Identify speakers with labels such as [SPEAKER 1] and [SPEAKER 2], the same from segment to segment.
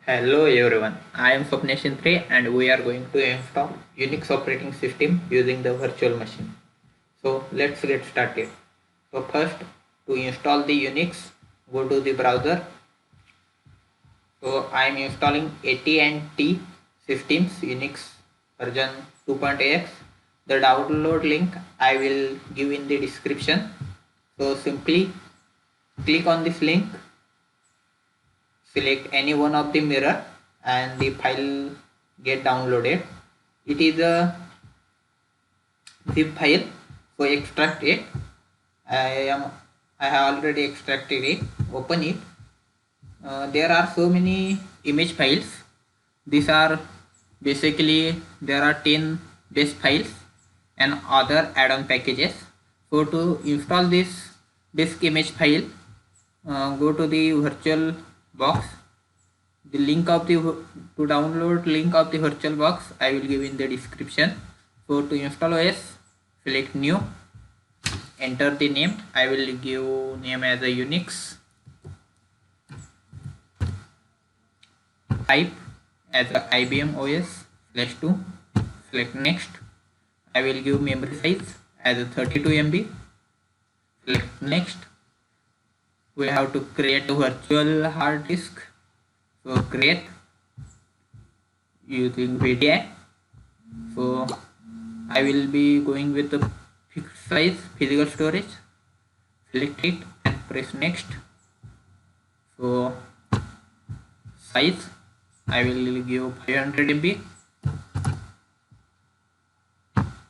[SPEAKER 1] Hello everyone, I am Swapnesh Shindre and we are going to install Unix operating system using the virtual machine. So let's get started. So first, to install the Unix, go to the browser. So I am installing AT&T Systems Unix version 2.x. The download link I will give in the description. So simply click on this link, select any one of the mirror and the file get downloaded. It is a zip file, so extract it. I have already extracted it. Open it. There are so many image files. These are basically there are 10 base files and other add-on packages. So to install this disk image file, go to the virtual box. The link of the to download link of the virtual box I will give in the description. So to install OS, select new, enter the name. I will give name as a Unix, type as a IBM OS/2, select next. I will give memory size as a 32 MB, select next. We have to create a virtual hard disk, so create using VDI. So I will be going with the fixed size physical storage. Select it and press next. So size I will give 500 MB.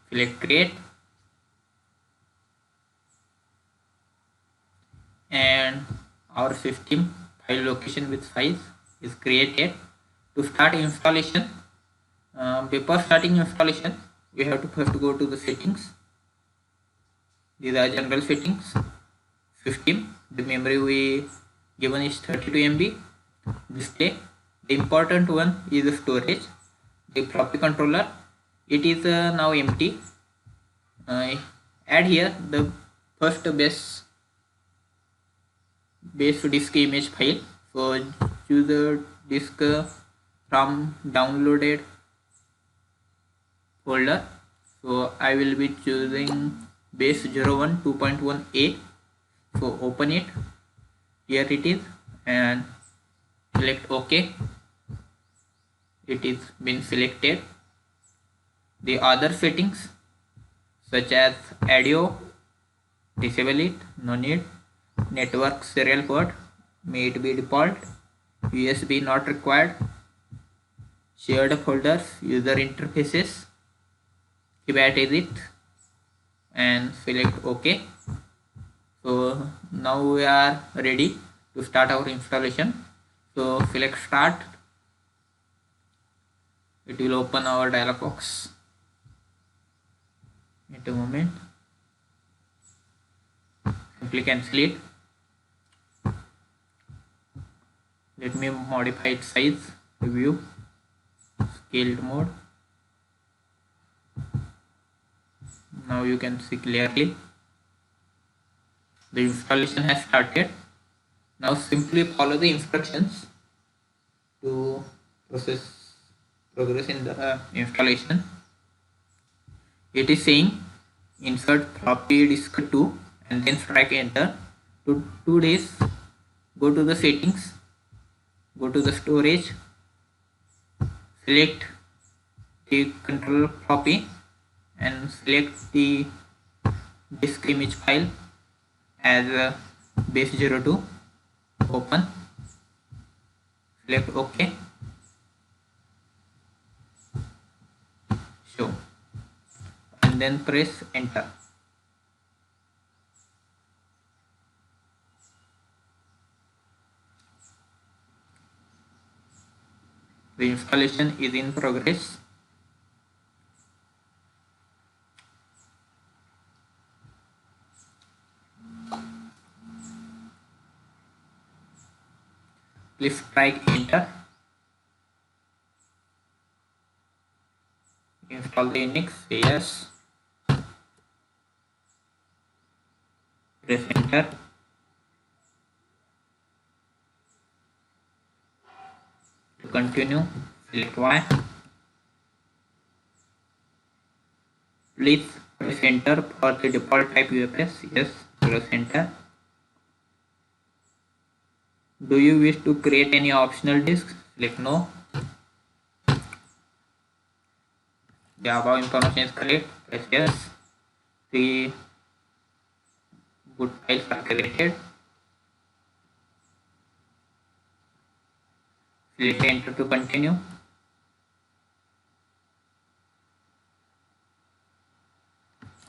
[SPEAKER 1] Select create and our system file location with size is created. To start installation, before starting installation, we have to first go to the settings. These are general settings. System, the memory we given is 32 MB. Display, the important one is the storage. The floppy controller, it is now empty. Add here the first base disk image file. So choose the disk from downloaded folder. So I will be choosing base 01 2.1a. So open it. Here it is and select OK. It is been selected. The other settings such as audio, disable it, no need. Network serial port, may it be default. USB not required. Shared folders, user interfaces, keep as it and select OK. So now we are ready to start our installation. So select start. It will open our dialog box. Wait a moment. Simply cancel it. Let me modify its size. View, scaled mode. Now you can see clearly the installation has started. Now simply follow the instructions to progress in the installation. It is saying insert floppy disk 2 and then strike enter. To 2 days, go to the settings, go to the storage, select the control floppy and select the disk image file as base 02. Open, select OK, show and then press enter. The installation is in progress. Please strike enter. Install the Unix, yes. Press enter. To continue, select Y. Please press enter for the default type UFS. Yes, press enter. Do you wish to create any optional disks? Select no. The above information is correct. Press yes. The boot files are created. Select enter to continue.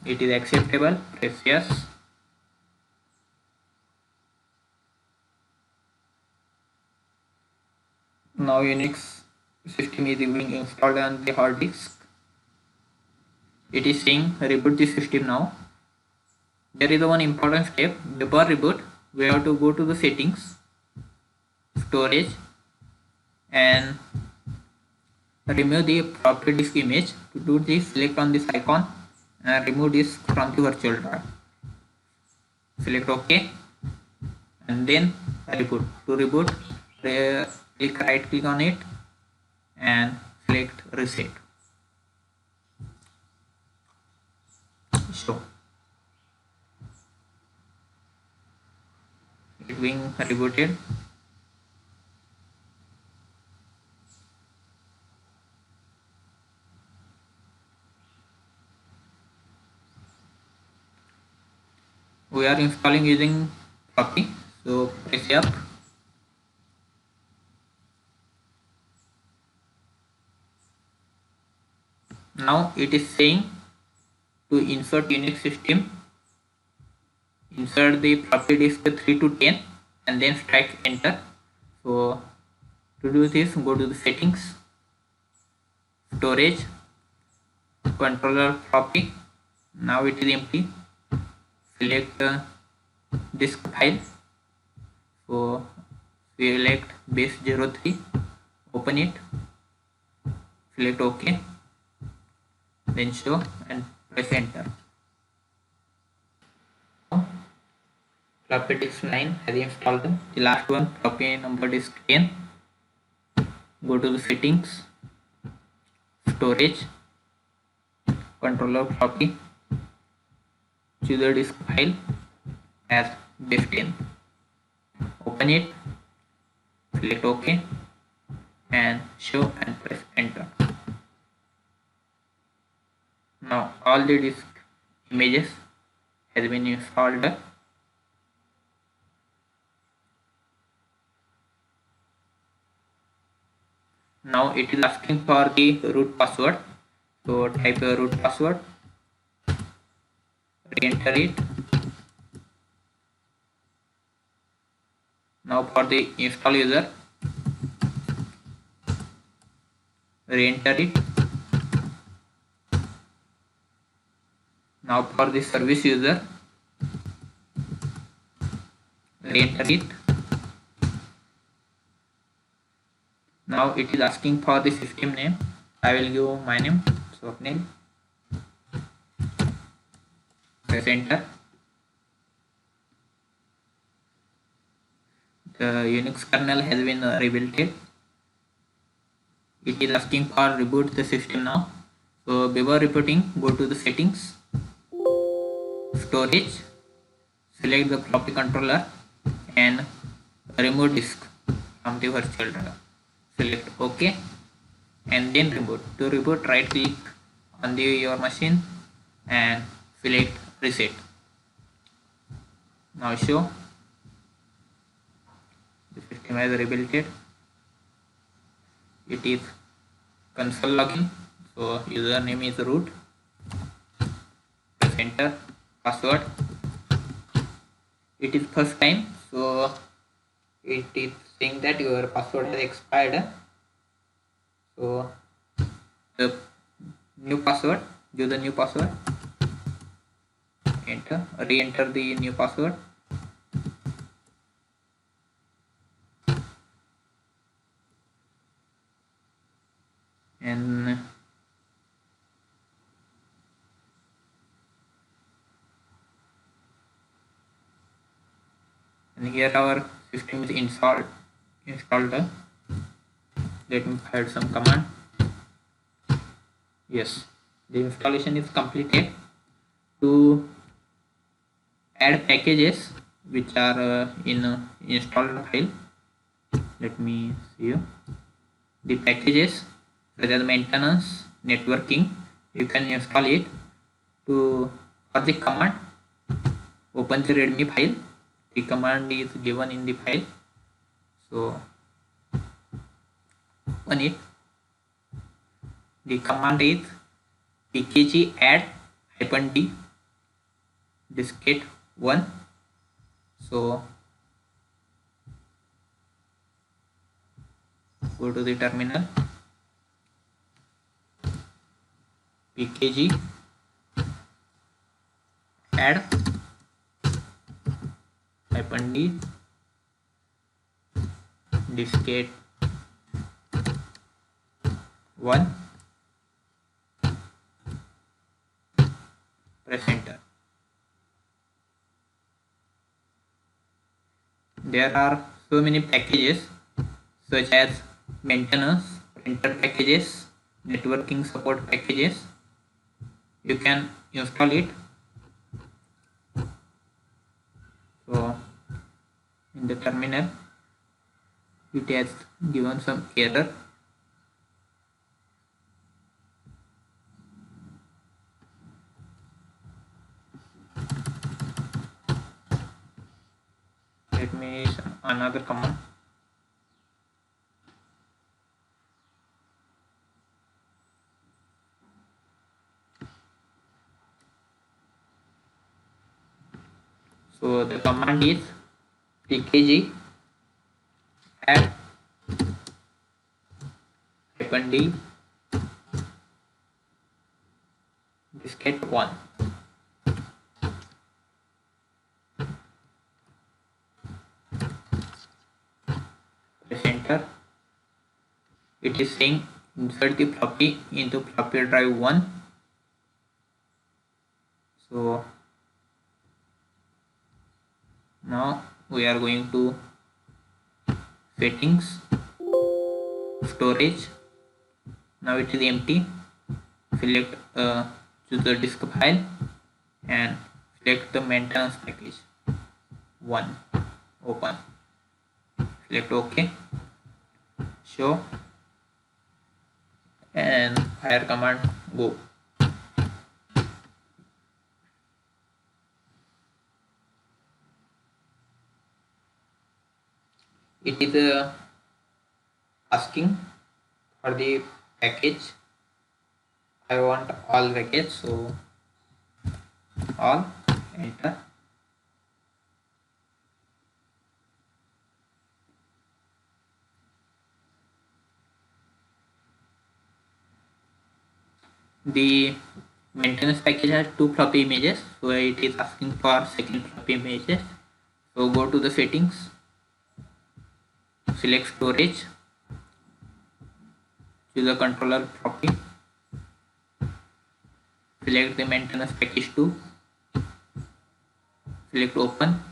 [SPEAKER 1] It is acceptable. Press yes. Now Unix system is being installed on the hard disk. It is saying reboot the system now. There is one important step. Before reboot, we have to go to the settings, storage, and remove the floppy disk image. To do this, select on this icon and remove disk from the virtual drive. Select OK and then reboot. To reboot, click right click on it and select reset. So it being rebooted. We are installing using floppy, so press up. Now it is saying to insert Unix system, insert the floppy disk 3 to 10 and then strike enter. So to do this, go to the settings, storage, controller floppy. Now it is empty. Select disk file. So select base03, open it, select OK, then show and press enter. Floppy disk 9 has installed. The last one, floppy number disk 10. Go to the settings, storage, controller floppy, choose the disk file as base 10. Open it, select OK and show and press enter. Now all the disk images has been installed. Now it is asking for the root password. So type a root password, re-enter it. Now for the install user, re-enter it. Now for the service user, re-enter it. Now it is asking for the system name. I will give my name, Swapnil. Press enter. The Unix kernel has been rebuilt. It is asking for reboot the system now. So before rebooting, go to the settings, storage, select the floppy controller and remove disk from the virtual drive. Select OK and then reboot. To reboot, right click on your machine and select reset. Now show the system has rebuilt. It is console login, so username is root. Press enter. Password, it is first time, so it is saying that your password has expired. So the new password, use the new password, enter, re-enter the new password. And here our system is installed. Let me add some command. Yes, the installation is completed. To add packages which are in installed file, let me see you. The packages such as maintenance, networking, you can install it. To for the command, open the readme file. The command is given in the file, so open it. The command is pkg add -d diskette 1. So go to the terminal, pkg add -d diskette 1. Press enter. There are so many packages such as maintenance, printer packages, networking support packages. You can install it. So in the terminal, it has given some error. Let me use another command. So the command is pkg add -d diskette 1. Press enter. It is saying insert the floppy into floppy drive 1. So now we are going to settings, storage. Now it is empty. Select choose the disk file and select the maintenance package 1. Open. Select OK. Show and fire command go. It is asking for the package. I want all package, so all, enter. The maintenance package has 2 floppy images, so it is asking for second floppy images. So go to the settings, select storage, choose the controller floppy, select the maintenance package 2, select open,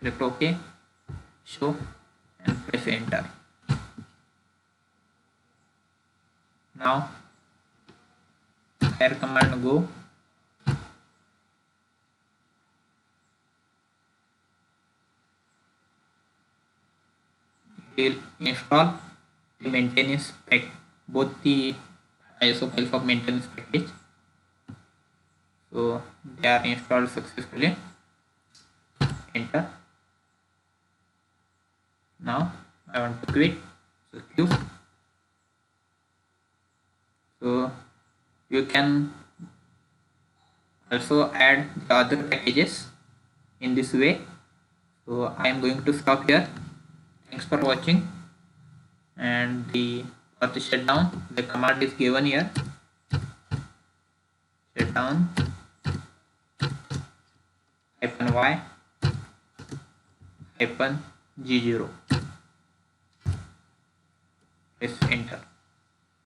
[SPEAKER 1] select OK, show and press enter. Now fire command go. It will install the maintenance pack, both the ISO files of maintenance package. So they are installed successfully. Enter. Now I want to quit. So Q. So you can also add the other packages in this way. So I am going to stop here. Thanks for watching. And for the shutdown, the command is given here. Shutdown -y -g0.